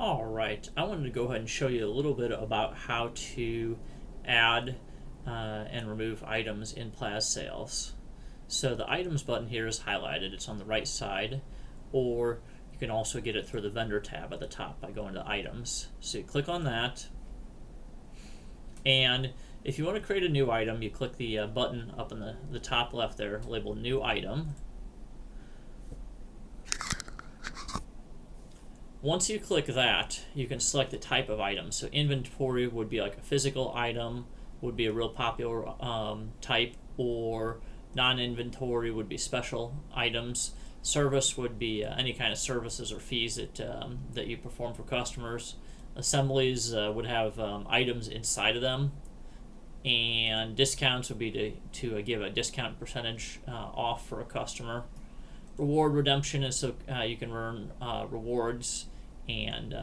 All right, I wanted to go ahead and show you a little bit about how to add and remove items in PlazSales. So the items button here is highlighted, it's on the right side, or you can also get it through the vendor tab at the top by going to items. So you click on that, and if you want to create a new item, you click the button up in the top left there labeled new item. Once you click that, you can select the type of item. So inventory would be like a physical item, would be a real popular type, or non-inventory would be special items. Service would be any kind of services or fees that you perform for customers. Assemblies would have items inside of them, and discounts would be to give a discount percentage off for a customer. Reward redemption is so you can earn rewards and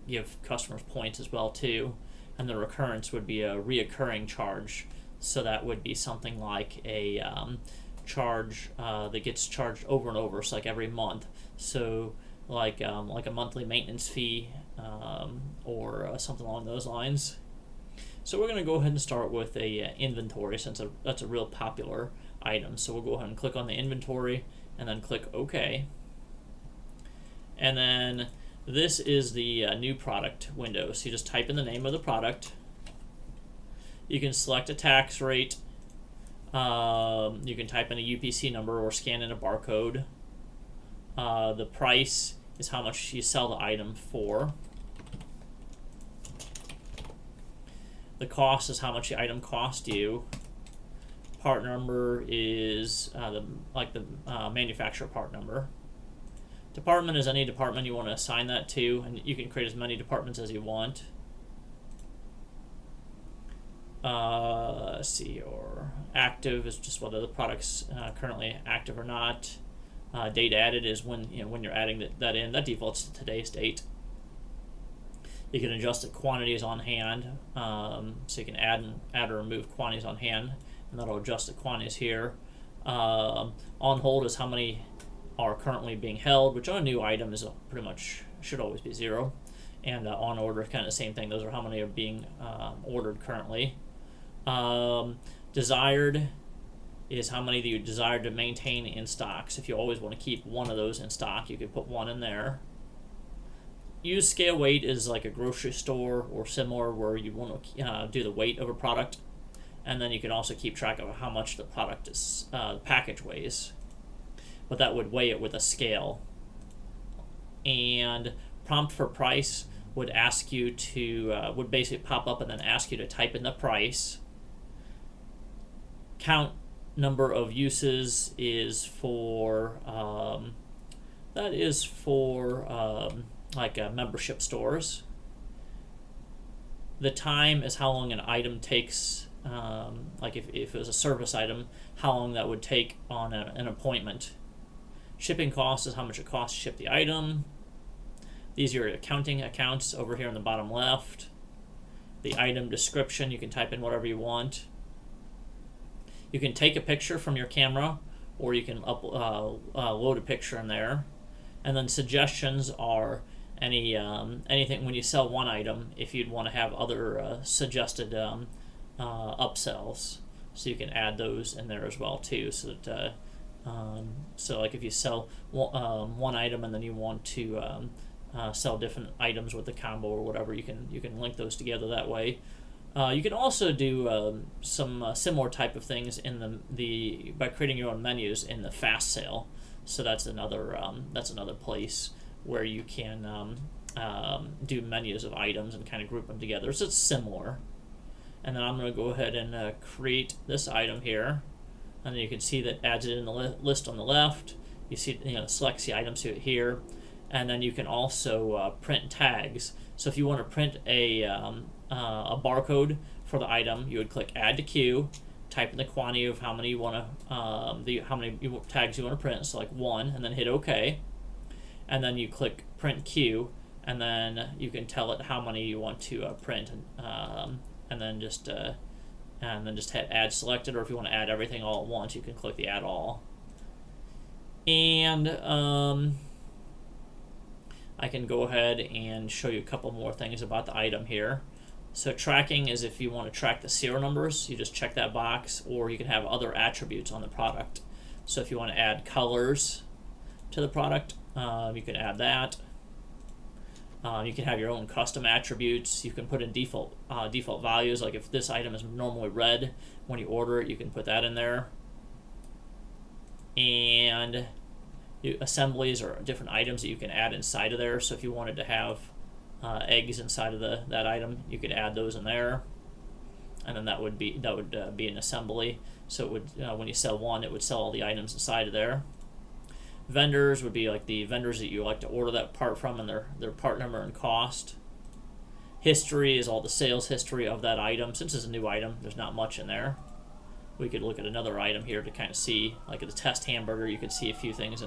give customers points as well too. And the recurrence would be a reoccurring charge, so that would be something like a charge that gets charged over and over, so like every month. So like a monthly maintenance fee or something along those lines. So we're going to go ahead and start with a inventory, since that's a real popular item. So we'll go ahead and click on the inventory and then click OK. And then this is the new product window. So you just type in the name of the product. You can select a tax rate. You can type in a UPC number or scan in a barcode. The price is how much you sell the item for. The cost is how much the item cost you. Part number is the manufacturer part number. Department is any department you want to assign that to, and you can create as many departments as you want. Let's see, or active is just whether the product's currently active or not. Date added is when you're adding that in. That defaults to today's date. You can adjust the quantities on hand, so you can add or remove quantities on hand, and that'll adjust the quantities here. On hold is how many are currently being held, which on a new item is pretty much should always be 0. And on order is kind of the same thing. Those are how many are being ordered currently. Desired is how many that you desire to maintain in stock. So if you always want to keep one of those in stock, you could put one in there. Use scale weight is like a grocery store or similar, where you want to do the weight of a product, and then you can also keep track of how much the product is package weighs, but that would weigh it with a scale. And prompt for price would ask you to would basically pop up and then ask you to type in the price. Count number of uses is for membership stores. The time is how long an item takes, like if it was a service item, how long that would take on an appointment. Shipping cost is how much it costs to ship the item. These are your accounting accounts over here on the bottom left. The item description, you can type in whatever you want. You can take a picture from your camera, or you can load a picture in there. And then suggestions are anything when you sell one item, if you'd want to have other suggested upsells, so you can add those in there as well too. So that so like if you sell one item and then you want to sell different items with the combo or whatever, you can link those together that way. You can also do some similar type of things in by creating your own menus in the fast sale. So that's another place where you can do menus of items and kind of group them together. So it's similar. And then I'm going to go ahead and create this item here, and then you can see that adds it in the list on the left. You see, selects the items here, and then you can also print tags. So if you want to print a barcode for the item, you would click Add to Queue, type in the quantity of how many you want to, how many tags you want to print, so like 1, and then hit OK. And then you click Print Queue, and then you can tell it how many you want to print, and then just hit Add Selected, or if you want to add everything all at once, you can click the Add All. And I can go ahead and show you a couple more things about the item here. So tracking is if you want to track the serial numbers, you just check that box, or you can have other attributes on the product. So if you want to add colors to the product, you can add that. You can have your own custom attributes. You can put in default values, like if this item is normally red when you order it, you can put that in there. And assemblies or different items that you can add inside of there. So if you wanted to have eggs inside of that item, you could add those in there, and then that would be an assembly. So it would when you sell one, it would sell all the items inside of there. Vendors would be like the vendors that you like to order that part from, and their part number and cost. History is all the sales history of that item. Since it's a new item, there's not much in there. We could look at another item here to kind of see, like at the test hamburger, you could see a few things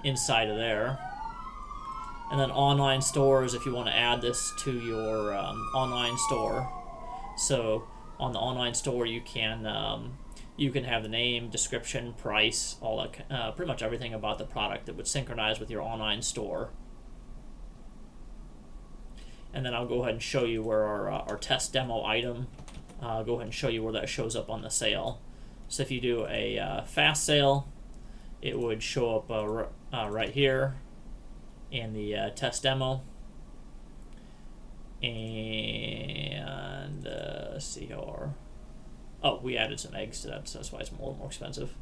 inside of there. And then online stores, if you want to add this to your online store. So on the online store, you can have the name, description, price, all that, pretty much everything about the product that would synchronize with your online store. And then I'll go ahead and show you where our test demo item, go ahead and show you where that shows up on the sale. So if you do a fast sale, it would show up right here in the test demo. And let's see how oh, we added some eggs to that, so that's why it's a little more expensive.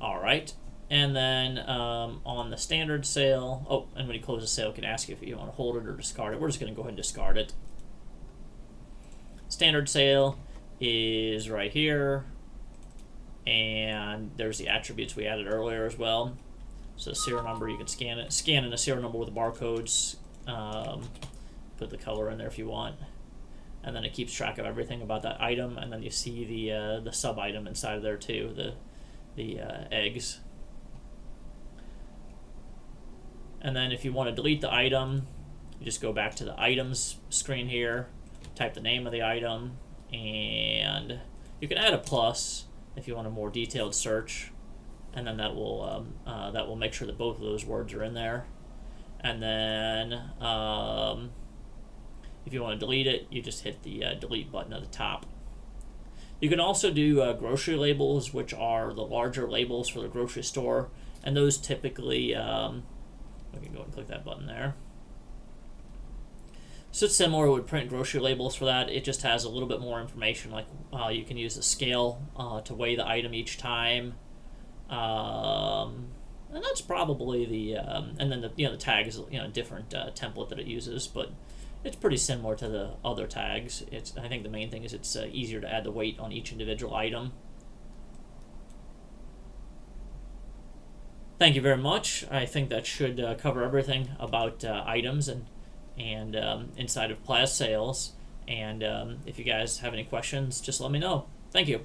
All right, and then on the standard sale, oh, and when you close the sale, it can ask you if you want to hold it or discard it. We're just going to go ahead and discard it. Standard sale is right here, and there's the attributes we added earlier as well. So the serial number, you can scan in a serial number with the barcodes, put the color in there if you want, and then it keeps track of everything about that item, and then you see the sub item inside of there too, the eggs. And then if you want to delete the item, you just go back to the items screen here, type the name of the item, and you can add a plus if you want a more detailed search, and then that will make sure that both of those words are in there. And then if you want to delete it, you just hit the delete button at the top. You can also do grocery labels, which are the larger labels for the grocery store, and those typically we can go and click that button there. So it's similar, would print grocery labels for that. It just has a little bit more information, like you can use the scale to weigh the item each time, and that's probably the and then the tag is a different template that it uses, but it's pretty similar to the other tags. I think the main thing is it's easier to add the weight on each individual item. Thank you very much. I think that should cover everything about items and inside of PlazSales. And if you guys have any questions, just let me know. Thank you.